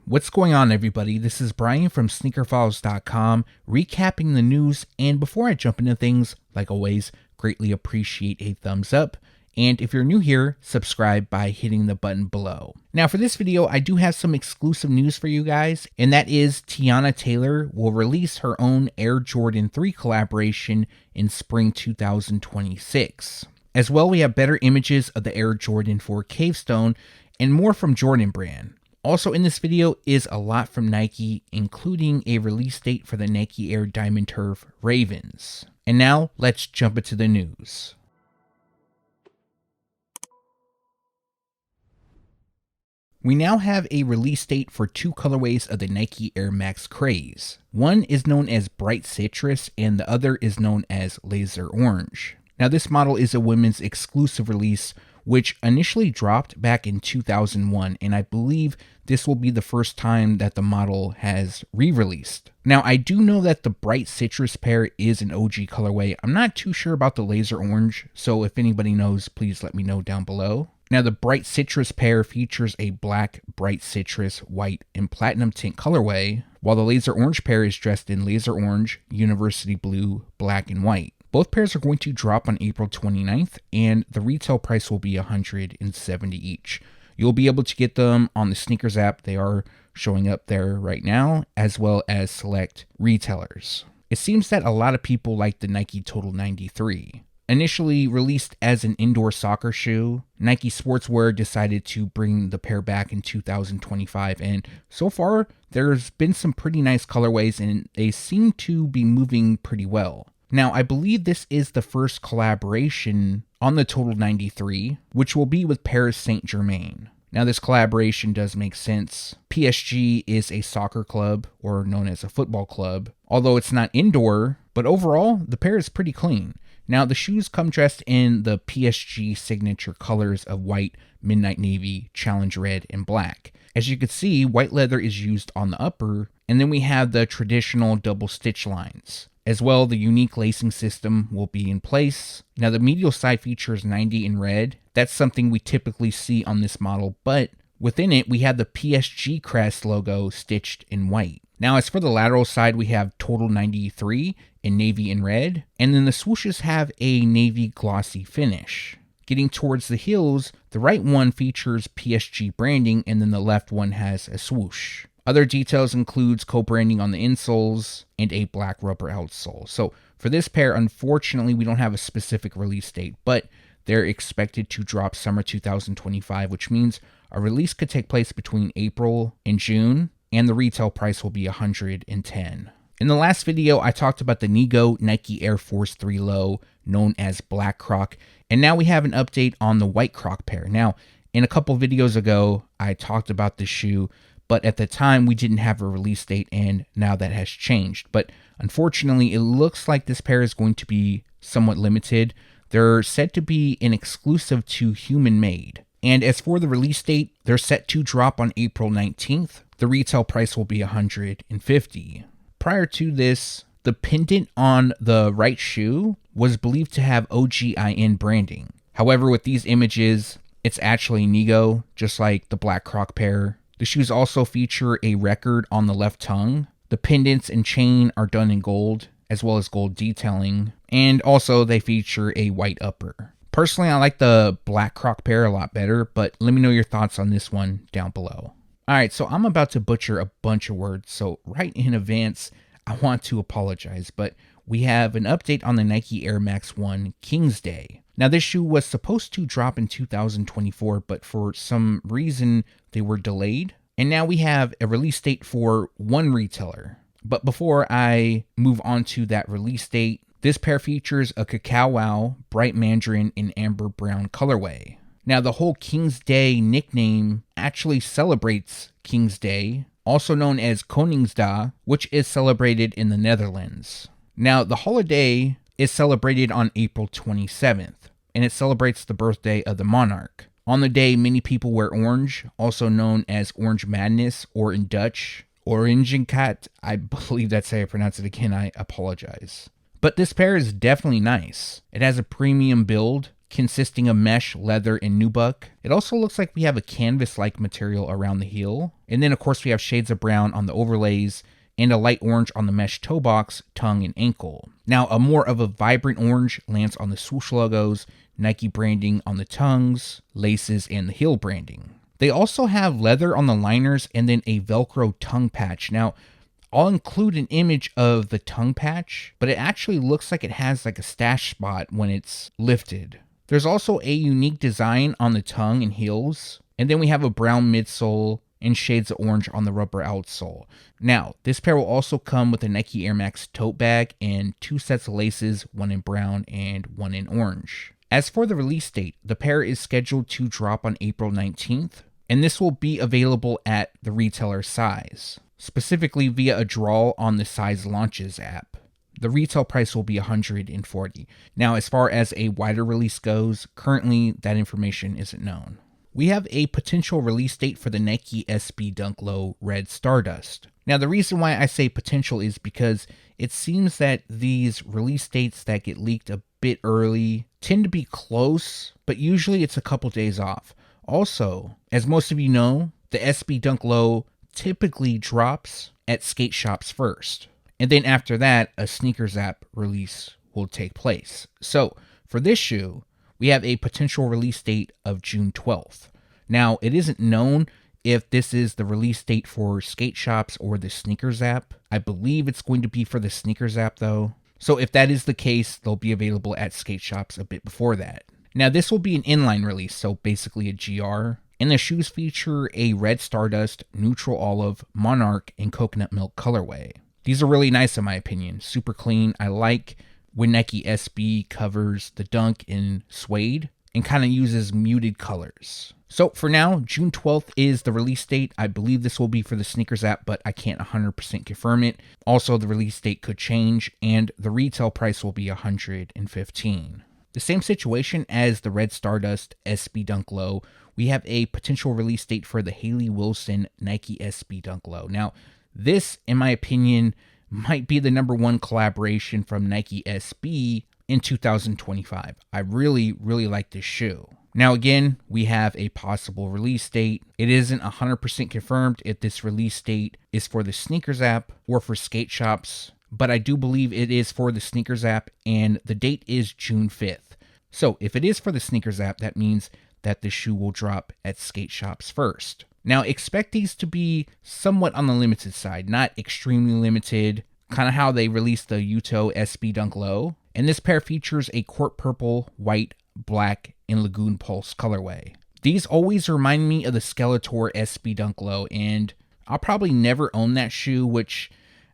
What's going on, everybody? This is Brian from SneakerFiles.com, recapping the news, and before I jump into things, like always, greatly appreciate a thumbs up, and if you're new here, subscribe by hitting the button below. Now for this video, I do have some exclusive news for you guys, and that is Teyana Taylor will release her own Air Jordan 3 collaboration in spring 2026. As well, we have better images of the Air Jordan 4 Cavestone, and more from Jordan Brand. Also in this video is a lot from Nike, including a release date for the Nike Air Diamond Turf Ravens. And now, let's jump into the news. We now have a release date for two colorways of the Nike Air Max Craze. One is known as Bright Citrus and the other is known as Laser Orange. Now this model is a women's exclusive release which initially dropped back in 2001, and I believe this will be the first time that the model has re-released. Now, I do know that the Bright Citrus pair is an OG colorway. I'm not too sure about the Laser Orange, so if anybody knows, please let me know down below. Now, the Bright Citrus pair features a black, bright citrus, white, and platinum tint colorway, while the Laser Orange pair is dressed in laser orange, university blue, black, and white. Both pairs are going to drop on April 29th, and the retail price will be $170 each. You'll be able to get them on the Sneakers app. They are showing up there right now, as well as select retailers. It seems that a lot of people like the Nike Total 93. Initially released as an indoor soccer shoe, Nike Sportswear decided to bring the pair back in 2025, and so far there's been some pretty nice colorways and they seem to be moving pretty well. Now, I believe this is the first collaboration on the Total 93, which will be with Paris Saint-Germain. Now, this collaboration does make sense. PSG is a soccer club, or known as a football club, although it's not indoor, but overall, the pair is pretty clean. Now, the shoes come dressed in the PSG signature colors of white, midnight navy, challenge red, and black. As you can see, white leather is used on the upper, and then we have the traditional double stitch lines. As well, the unique lacing system will be in place. Now, the medial side features 90 in red. That's something we typically see on this model, but within it, we have the PSG crest logo stitched in white. Now, as for the lateral side, we have Total 93 in navy and red, and then the swooshes have a navy glossy finish. Getting towards the heels, the right one features PSG branding, and then the left one has a swoosh. Other details includes co-branding on the insoles and a black rubber outsole. So for this pair, unfortunately, we don't have a specific release date, but they're expected to drop summer 2025, which means a release could take place between April and June, and the retail price will be $110. In the last video, I talked about the NIGO Nike Air Force 3 Low, known as Black Croc, and now we have an update on the white Croc pair. Now, in a couple videos ago, I talked about this shoe, but at the time we didn't have a release date, and now that has changed. But unfortunately, it looks like this pair is going to be somewhat limited. They're said to be an exclusive to Human Made. And as for the release date, they're set to drop on April 19th. The retail price will be $150. Prior to this, the pendant on the right shoe was believed to have OGIN branding. However, with these images, it's actually NIGO, just like the Black Croc pair. The shoes also feature a record on the left tongue. The pendants and chain are done in gold, as well as gold detailing. And also they feature a white upper. Personally, I like the Black Croc pair a lot better, but let me know your thoughts on this one down below. Alright, so I'm about to butcher a bunch of words, so right in advance, I want to apologize, but we have an update on the Nike Air Max 1 King's Day. Now, this shoe was supposed to drop in 2024, but for some reason, they were delayed. And now we have a release date for one retailer. But before I move on to that release date, this pair features a Cacao Wow, Bright Mandarin, and Amber Brown colorway. Now, the whole King's Day nickname actually celebrates King's Day, also known as Koningsdag, which is celebrated in the Netherlands. Now, the holiday is celebrated on April 27th, and it celebrates the birthday of the monarch. On the day, many people wear orange, also known as Orange Madness, or in Dutch, Oranjenkat. I believe that's how I pronounce it again, I apologize. But this pair is definitely nice. It has a premium build, consisting of mesh, leather, and nubuck. It also looks like we have a canvas-like material around the heel. And then of course we have shades of brown on the overlays and a light orange on the mesh toe box, tongue, and ankle. Now a more of a vibrant orange lands on the swoosh logos, Nike branding on the tongues, laces, and the heel branding. They also have leather on the liners and then a Velcro tongue patch. Now, I'll include an image of the tongue patch, but it actually looks like it has like a stash spot when it's lifted. There's also a unique design on the tongue and heels, and then we have a brown midsole and shades of orange on the rubber outsole. Now, this pair will also come with a Nike Air Max tote bag and 2 sets of laces, one in brown and one in orange. As for the release date, the pair is scheduled to drop on April 19th, and this will be available at the retailer size, specifically via a draw on the Size Launches app. The retail price will be $140. Now, as far as a wider release goes, currently that information isn't known. We have a potential release date for the Nike SB Dunk Low Red Stardust. Now, the reason why I say potential is because it seems that these release dates that get leaked a bit early tend to be close, but usually it's a couple days off. Also, as most of you know, the SB Dunk Low typically drops at skate shops first, and then after that, a Sneakers app release will take place. So, for this shoe, we have a potential release date of June 12th. Now, it isn't known if this is the release date for skate shops or the Sneakers app. I believe it's going to be for the Sneakers app though. So if that is the case, they'll be available at skate shops a bit before that. Now, this will be an inline release, so basically a GR. And the shoes feature a red Stardust, neutral olive, monarch, and coconut milk colorway. These are really nice in my opinion, super clean. I like when Nike SB covers the Dunk in suede and kind of uses muted colors. So for now, June 12th is the release date. I believe this will be for the Sneakers app, but I can't 100% confirm it. Also, the release date could change, and the retail price will be $115. The same situation as the Red Stardust SB Dunk Low, we have a potential release date for the Hayley Wilson Nike SB Dunk Low. Now, this, in my opinion, might be the #1 collaboration from Nike SB in 2025. I really like this shoe. Now again, we have a possible release date. It isn't 100% confirmed if this release date is for the Sneakers app or for skate shops, but I do believe it is for the Sneakers app, and the date is June 5th. So if it is for the Sneakers app, that means that the shoe will drop at skate shops first. Now expect these to be somewhat on the limited side, not extremely limited, kind of how they released the Yuto SB Dunk Low. And this pair features a court purple, white, black, and Lagoon Pulse colorway. These always remind me of the Skeletor SB Dunk Low, and I'll probably never own that shoe, which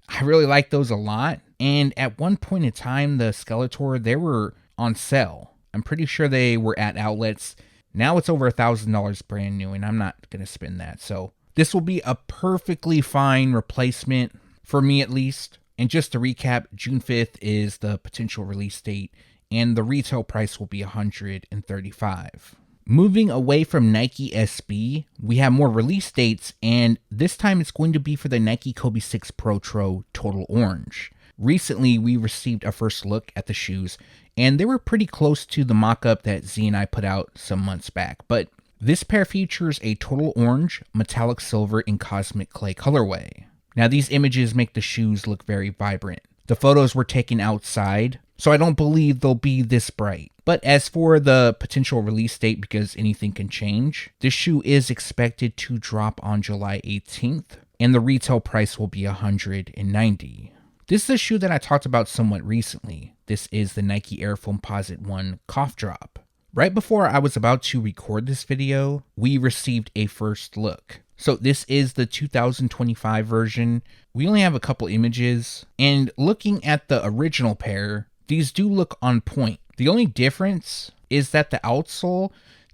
I really like those a lot. And at one point in time, the Skeletor, they were on sale. I'm pretty sure they were at outlets. Now it's over $1,000 brand new, and I'm not going to spend that. So this will be a perfectly fine replacement, for me at least. And just to recap, June 5th is the potential release date, and the retail price will be $135. Moving away from Nike SB, we have more release dates, and this time it's going to be for the Nike Kobe 6 Protro Total Orange. Recently, we received a first look at the shoes, and they were pretty close to the mock-up that Z and I put out some months back, but this pair features a total orange, metallic silver, and cosmic clay colorway. Now, these images make the shoes look very vibrant. The photos were taken outside, so I don't believe they'll be this bright. But as for the potential release date, because anything can change, this shoe is expected to drop on July 18th, and the retail price will be $190. This is a shoe that I talked about somewhat recently. This is the Nike Air Foamposite 1 Cough Drop. Right before I was about to record this video, we received a first look. So this is the 2025 version. We only have a couple images, and looking at the original pair, these do look on point. The only difference is that the outsole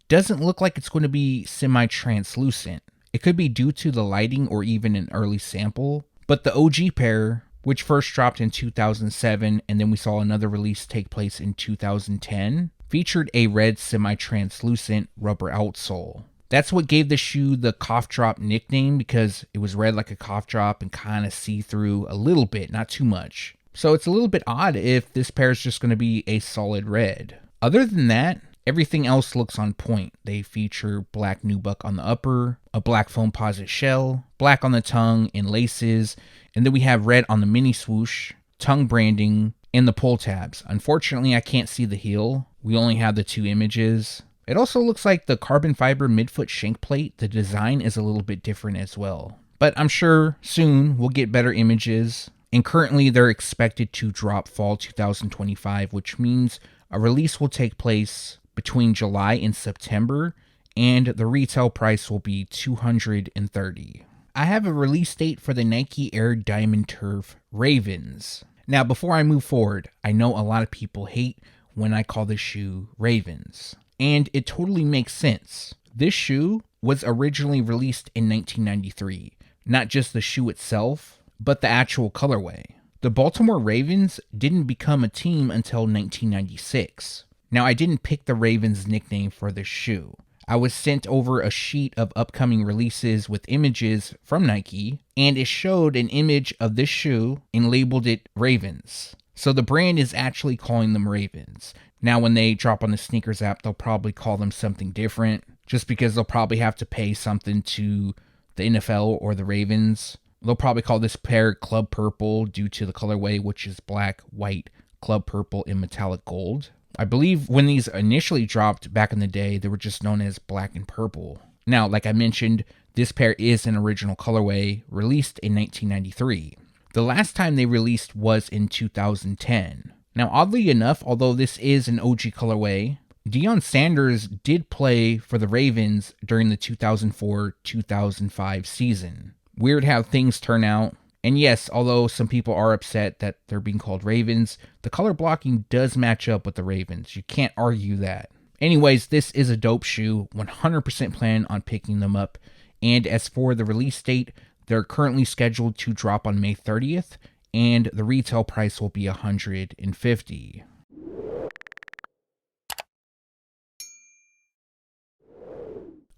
doesn't look like it's going to be semi-translucent. It could be due to the lighting or even an early sample, but the OG pair, which first dropped in 2007, and then we saw another release take place in 2010, featured a red semi-translucent rubber outsole. That's what gave the shoe the Cough Drop nickname, because it was red like a cough drop and kind of see-through a little bit, not too much. So it's a little bit odd if this pair is just going to be a solid red. Other than that, Everything else looks on point. They feature black nubuck on the upper, a black Foamposite shell, black on the tongue and laces, and then we have red on the mini swoosh, tongue branding, and the pull tabs. Unfortunately, I can't see the heel. We only have the 2 images. It also looks like the carbon fiber midfoot shank plate, the design is a little bit different as well. But I'm sure soon we'll get better images. And currently they're expected to drop fall 2025, which means a release will take place between July and September, and the retail price will be $230. I have a release date for the Nike Air Diamond Turf Ravens. Now, before I move forward, I know a lot of people hate when I call this shoe Ravens, and it totally makes sense. This shoe was originally released in 1993, not just the shoe itself, but the actual colorway. The Baltimore Ravens didn't become a team until 1996. Now, I didn't pick the Ravens nickname for this shoe. I was sent over a sheet of upcoming releases with images from Nike, and it showed an image of this shoe and labeled it Ravens. So the brand is actually calling them Ravens. Now, when they drop on the sneakers app, they'll probably call them something different, just because they'll probably have to pay something to the NFL or the Ravens. They'll probably call this pair Club Purple due to the colorway, which is black, white, Club Purple, and metallic gold. I believe when these initially dropped back in the day, they were just known as black and purple. Now, like I mentioned, this pair is an original colorway released in 1993. The last time they released was in 2010. Now, oddly enough, although this is an OG colorway, Deion Sanders did play for the Ravens during the 2004-2005 season. Weird how things turn out. And yes, although some people are upset that they're being called Ravens, the color blocking does match up with the Ravens. You can't argue that. Anyways, this is a dope shoe. 100% plan on picking them up. And as for the release date, they're currently scheduled to drop on May 30th, and the retail price will be $150.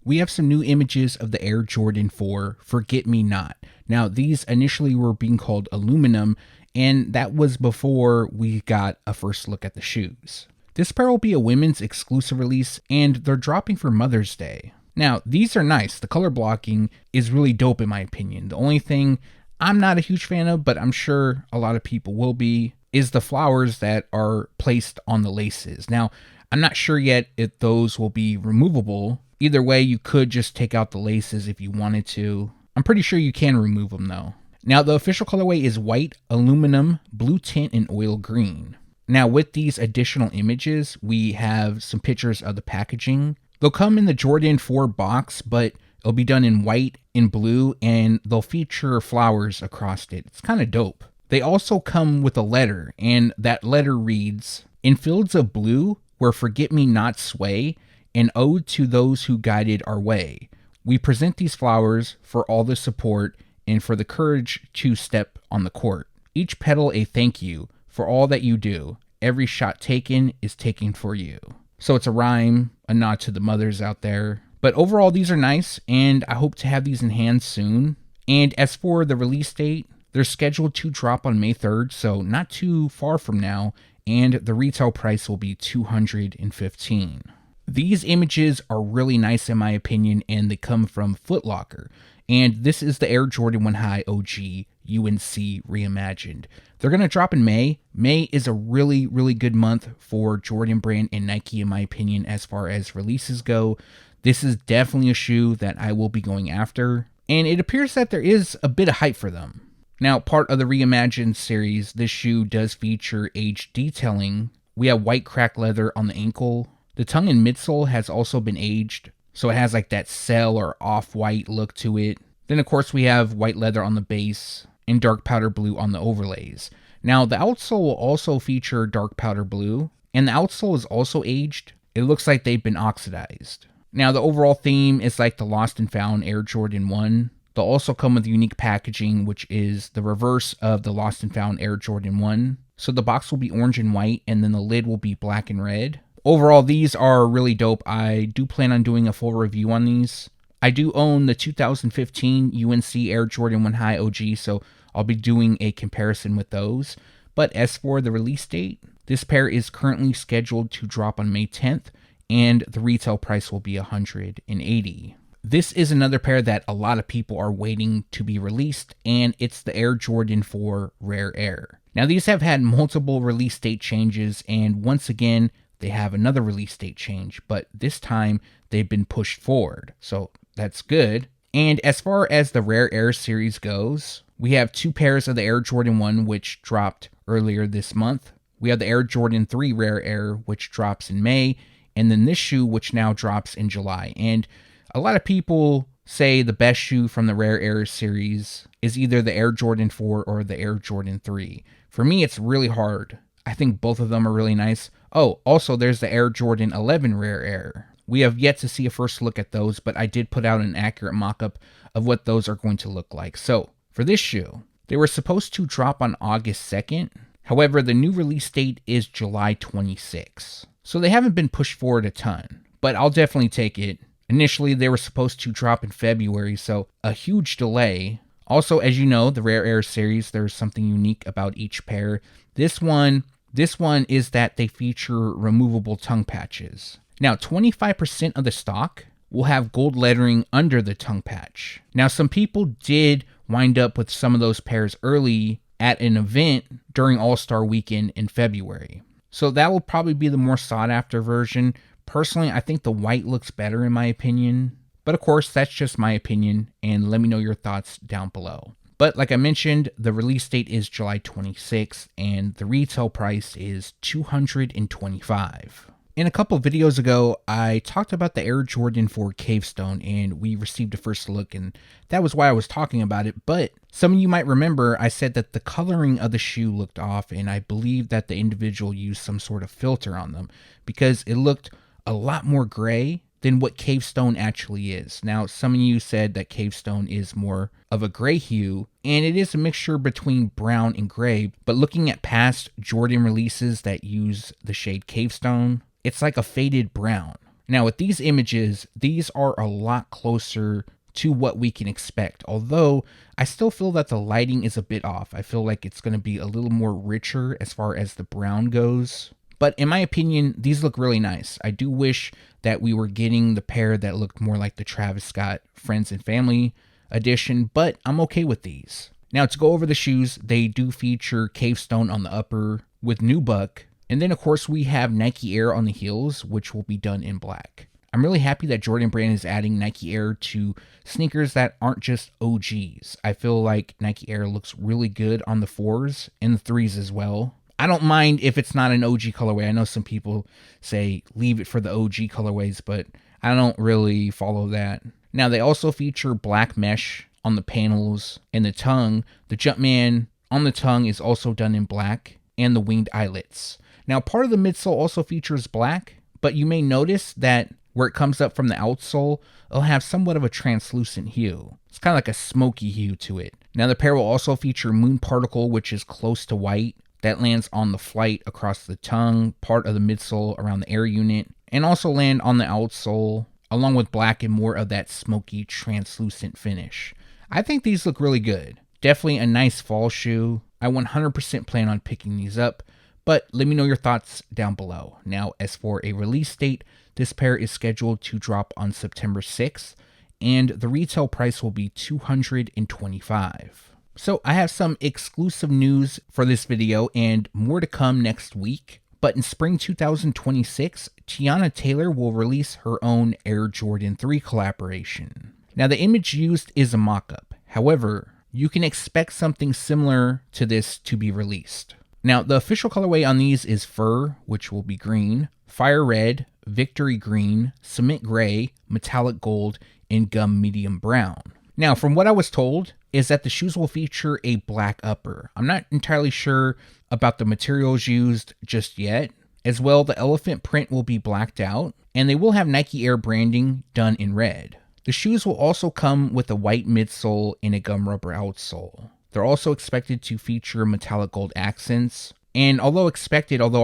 We have some new images of the Air Jordan 4 Forget Me Not. Now, these initially were being called aluminum, and that was before we got a first look at the shoes. This pair will be a women's exclusive release, and they're dropping for Mother's Day. Now, these are nice. The color blocking is really dope in my opinion. The only thing I'm not a huge fan of, but I'm sure a lot of people will be, is the flowers that are placed on the laces. Now, I'm not sure yet if those will be removable. Either way, you could just take out the laces if you wanted to. I'm pretty sure you can remove them though. Now, the official colorway is white, aluminum, blue tint, and oil green. Now, with these additional images, we have some pictures of the packaging. They'll come in the Jordan 4 box, but it'll be done in white and blue, and they'll feature flowers across it. It's kind of dope. They also come with a letter, and that letter reads, "In fields of blue, where forget me not sway, an ode to those who guided our way. We present these flowers for all the support and for the courage to step on the court. Each petal a thank you for all that you do. Every shot taken is taken for you." So it's a rhyme, a nod to the mothers out there. But overall, these are nice, and I hope to have these in hand soon. And as for the release date, they're scheduled to drop on May 3rd, so not too far from now, and the retail price will be $215. These images are really nice in my opinion, and they come from Foot Locker. And this is the Air Jordan 1 High OG UNC Reimagined. They're going to drop in May. May is a really, really good month for Jordan Brand and Nike in my opinion as far as releases go. This is definitely a shoe that I will be going after. And it appears that there is a bit of hype for them. Now, part of the Reimagined series, this shoe does feature aged detailing. We have white cracked leather on the ankle. The tongue and midsole has also been aged, so it has like that cell or off-white look to it. Then of course we have white leather on the base and dark powder blue on the overlays. Now the outsole will also feature dark powder blue, and the outsole is also aged. It looks like they've been oxidized. Now the overall theme is like the Lost and Found Air Jordan 1. They'll also come with unique packaging, which is the reverse of the Lost and Found Air Jordan 1. So the box will be orange and white, and then the lid will be black and red. Overall, these are really dope. I do plan on doing a full review on these. I do own the 2015 UNC Air Jordan 1 High OG, so I'll be doing a comparison with those. But as for the release date, this pair is currently scheduled to drop on May 10th, and the retail price will be $180. This is another pair that a lot of people are waiting to be released, and it's the Air Jordan 4 Rare Air. Now, these have had multiple release date changes, and once again, they have another release date change, but this time they've been pushed forward, so that's good. And as far as the Rare Air series goes, we have two pairs of the Air Jordan 1, which dropped earlier this month. We have the Air Jordan 3 Rare Air, which drops in May, and then this shoe, which now drops in July. And a lot of people say the best shoe from the Rare Air series is either the Air Jordan 4 or the Air Jordan 3. For me, it's really hard. I think both of them are really nice. Oh, also there's the Air Jordan 11 Rare Air. We have yet to see a first look at those, but I did put out an accurate mock-up of what those are going to look like. So, for this shoe, they were supposed to drop on August 2nd. However, the new release date is July 26th. So they haven't been pushed forward a ton, but I'll definitely take it. Initially, they were supposed to drop in February, so a huge delay. Also, as you know, the Rare Air series, there's something unique about each pair. This one is that they feature removable tongue patches. Now, 25% of the stock will have gold lettering under the tongue patch. Now, some people did wind up with some of those pairs early at an event during All-Star Weekend in February. So that will probably be the more sought-after version. Personally, I think the white looks better in my opinion. But of course, that's just my opinion, and let me know your thoughts down below. But like I mentioned, the release date is July 26th, and the retail price is $225. In a couple videos ago, I talked about the Air Jordan 4 Cavestone, and we received a first look, and that was why I was talking about it. But some of you might remember I said that the coloring of the shoe looked off, and I believe that the individual used some sort of filter on them because it looked a lot more gray than what Cavestone actually is. Now, some of you said that Cavestone is more of a gray hue, and it is a mixture between brown and gray, but looking at past Jordan releases that use the shade Cavestone, it's like a faded brown. Now, with these images, these are a lot closer to what we can expect, although I still feel that the lighting is a bit off. I feel like it's going to be a little more richer as far as the brown goes. But in my opinion, these look really nice. I do wish that we were getting the pair that looked more like the Travis Scott Friends and Family edition, but I'm okay with these. Now, to go over the shoes, they do feature Cavestone on the upper with nubuck, and then of course we have Nike Air on the heels, which will be done in black. I'm really happy that Jordan Brand is adding Nike Air to sneakers that aren't just OGs. I feel like Nike Air looks really good on the 4s and the 3s as well. I don't mind if it's not an OG colorway. I know some people say leave it for the OG colorways, but I don't really follow that. Now, they also feature black mesh on the panels and the tongue. The Jumpman on the tongue is also done in black, and the winged eyelets. Now, part of the midsole also features black, but you may notice that where it comes up from the outsole, it'll have somewhat of a translucent hue. It's kind of like a smoky hue to it. Now, the pair will also feature moon particle, which is close to white. That lands on the flight across the tongue, part of the midsole around the air unit, and also land on the outsole, along with black and more of that smoky, translucent finish. I think these look really good. Definitely a nice fall shoe. I 100% plan on picking these up, but let me know your thoughts down below. Now, as for a release date, this pair is scheduled to drop on September 6th, and the retail price will be $225. So I have some exclusive news for this video and more to come next week. But in spring 2026, Teyana Taylor will release her own Air Jordan 3 collaboration. Now, the image used is a mock-up. However, you can expect something similar to this to be released. Now, the official colorway on these is Fur, which will be green, Fire Red, Victory Green, Cement Gray, Metallic Gold, and Gum Medium Brown. Now, from what I was told, is that the shoes will feature a black upper. I'm not entirely sure about the materials used just yet. As well, the elephant print will be blacked out, and they will have Nike Air branding done in red. The shoes will also come with a white midsole and a gum rubber outsole. They're also expected to feature metallic gold accents, and although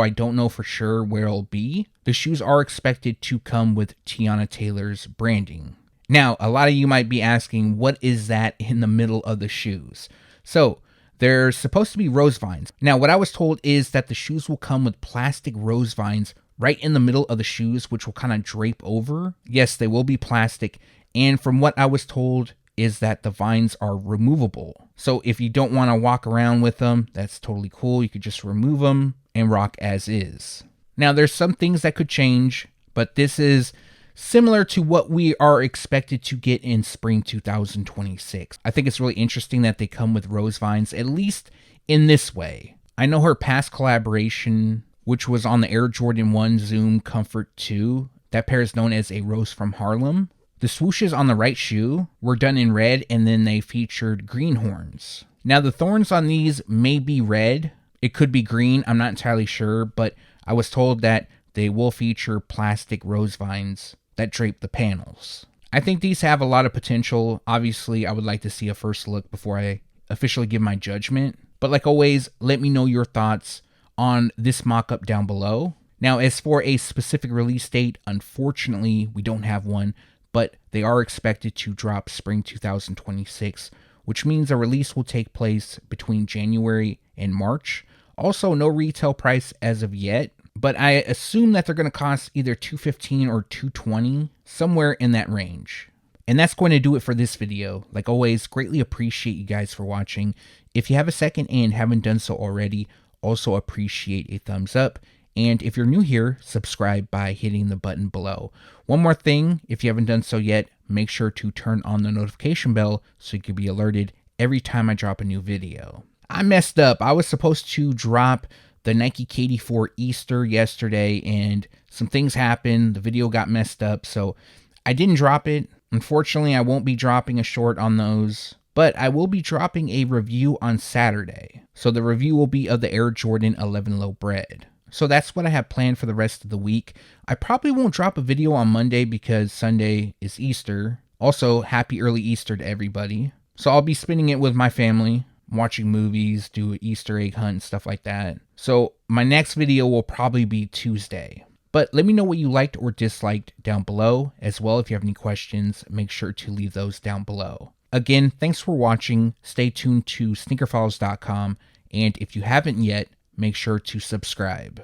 I don't know for sure where it'll be, the shoes are expected to come with Teyana Taylor's branding. Now, a lot of you might be asking, what is that in the middle of the shoes? So, they're supposed to be rose vines. Now, what I was told is that the shoes will come with plastic rose vines right in the middle of the shoes, which will kind of drape over. Yes, they will be plastic. And from what I was told is that the vines are removable. So if you don't want to walk around with them, that's totally cool. You could just remove them and rock as is. Now, there's some things that could change, but this is similar to what we are expected to get in spring 2026. I think it's really interesting that they come with rose vines, at least in this way. I know her past collaboration, which was on the Air Jordan 1 Zoom Comfort 2, that pair is known as a Rose from Harlem. The swooshes on the right shoe were done in red, and then they featured green horns. Now, the thorns on these may be red. It could be green. I'm not entirely sure, but I was told that they will feature plastic rose vines that drape the panels. I think these have a lot of potential. Obviously, I would like to see a first look before I officially give my judgment. But like always, let me know your thoughts on this mock-up down below. Now, as for a specific release date, unfortunately, we don't have one, but they are expected to drop spring 2026, which means a release will take place between January and March. Also, no retail price as of yet, but I assume that they're going to cost either $215 or $220, somewhere in that range. And that's going to do it for this video. Like always, greatly appreciate you guys for watching. If you have a second and haven't done so already, also appreciate a thumbs up. And if you're new here, subscribe by hitting the button below. One more thing, if you haven't done so yet, make sure to turn on the notification bell so you can be alerted every time I drop a new video. I messed up. I was supposed to drop the Nike KD4 Easter yesterday, and some things happened. The video got messed up, so I didn't drop it. Unfortunately, I won't be dropping a short on those, but I will be dropping a review on Saturday. So the review will be of the Air Jordan 11 Low Bread. So that's what I have planned for the rest of the week. I probably won't drop a video on Monday because Sunday is Easter. Also, happy early Easter to everybody. So I'll be spending it with my family, watching movies, do an Easter egg hunt and stuff like that. So my next video will probably be Tuesday. But let me know what you liked or disliked down below. As well, if you have any questions, make sure to leave those down below. Again, thanks for watching. Stay tuned to SneakerFiles.com. And if you haven't yet, make sure to subscribe.